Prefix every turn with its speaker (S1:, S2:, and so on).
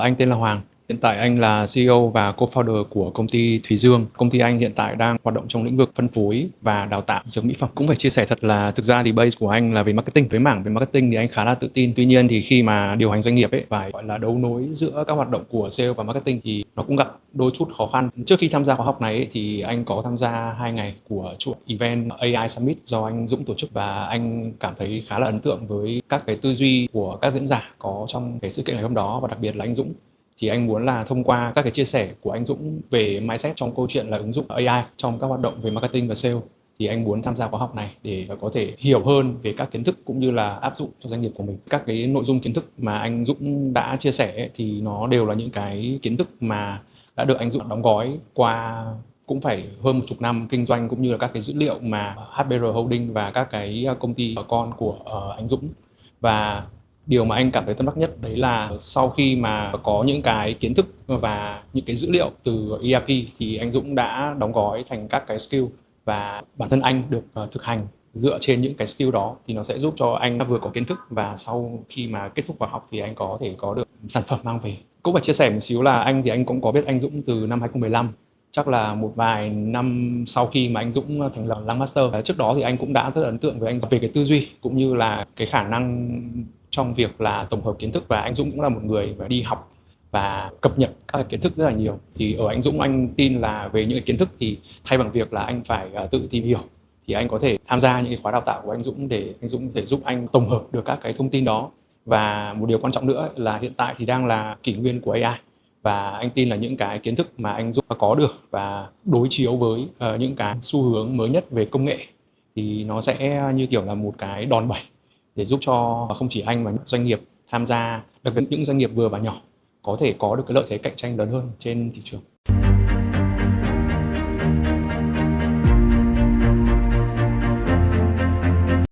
S1: Anh tên là Hoàng. Hiện tại anh là CEO và co-founder của công ty Thùy Dương. Công ty anh hiện tại đang hoạt động trong lĩnh vực phân phối và đào tạo dược mỹ phẩm. Cũng phải chia sẻ thật là thực ra thì base của anh là về marketing. Với mảng về marketing thì anh khá là tự tin. Tuy nhiên thì khi mà điều hành doanh nghiệp ấy phải gọi là đấu nối giữa các hoạt động của sale và marketing thì nó cũng gặp đôi chút khó khăn. Trước khi tham gia khóa học này ấy, thì anh có tham gia 2 ngày của chuỗi event AI Summit do anh Dũng tổ chức và anh cảm thấy khá là ấn tượng với các cái tư duy của các diễn giả có trong cái sự kiện ngày hôm đó, và đặc biệt là anh Dũng. Thì anh muốn là thông qua các cái chia sẻ của anh Dũng về mindset trong câu chuyện là ứng dụng AI trong các hoạt động về marketing và sale, thì anh muốn tham gia khóa học này để có thể hiểu hơn về các kiến thức cũng như là áp dụng cho doanh nghiệp của mình. Các cái nội dung kiến thức mà anh Dũng đã chia sẻ ấy, thì nó đều là những cái kiến thức mà đã được anh Dũng đóng gói qua cũng phải hơn 10 năm kinh doanh, cũng như là các cái dữ liệu mà HBR Holding và các cái công ty con của anh Dũng. Và điều mà anh cảm thấy tâm đắc nhất đấy là sau khi mà có những cái kiến thức và những cái dữ liệu từ ERP thì anh Dũng đã đóng gói thành các cái skill, và bản thân anh được thực hành dựa trên những cái skill đó thì nó sẽ giúp cho anh vừa có kiến thức và sau khi mà kết thúc khóa học thì anh có thể có được sản phẩm mang về. Cũng phải chia sẻ một xíu là anh thì anh cũng có biết anh Dũng từ năm 2015, chắc là một vài năm sau khi mà anh Dũng thành lập Lăng Master. Trước đó thì anh cũng đã rất là ấn tượng với anh về cái tư duy cũng như là cái khả năng trong việc là tổng hợp kiến thức, và anh Dũng cũng là một người mà đi học và cập nhật các kiến thức rất là nhiều. Thì ở anh Dũng anh tin là về những cái kiến thức thì thay bằng việc là anh phải tự tìm hiểu thì anh có thể tham gia những cái khóa đào tạo của anh Dũng để anh Dũng có thể giúp anh tổng hợp được các cái thông tin đó. Và một điều quan trọng nữa là hiện tại thì đang là kỷ nguyên của AI, và anh tin là những cái kiến thức mà anh Dũng có được và đối chiếu với những cái xu hướng mới nhất về công nghệ thì nó sẽ như kiểu là một cái đòn bẩy để giúp cho không chỉ anh mà những doanh nghiệp tham gia, đặc biệt những doanh nghiệp vừa và nhỏ có thể có được cái lợi thế cạnh tranh lớn hơn trên thị trường.